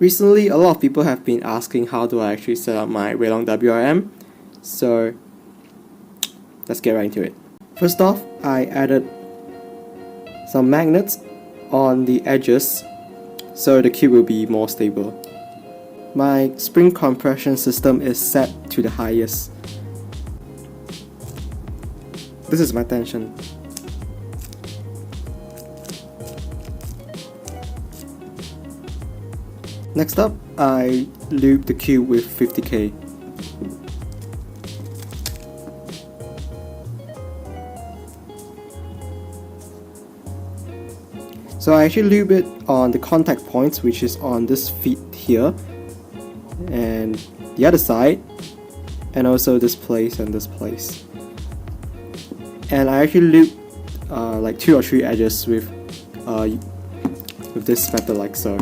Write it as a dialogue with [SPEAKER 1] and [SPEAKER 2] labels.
[SPEAKER 1] Recently, a lot of people have been asking how do I actually set up my Weilong WRM, so let's get right into it. First off, I added some magnets on the edges so the cube will be more stable. My spring compression system is set to the highest. This is my tension. Next up, I lube the cube with 50K. So I actually lube it on the contact points, which is on this feet here, and the other side, and also this place and this place. And I actually lube like 2 or 3 edges with this method like so.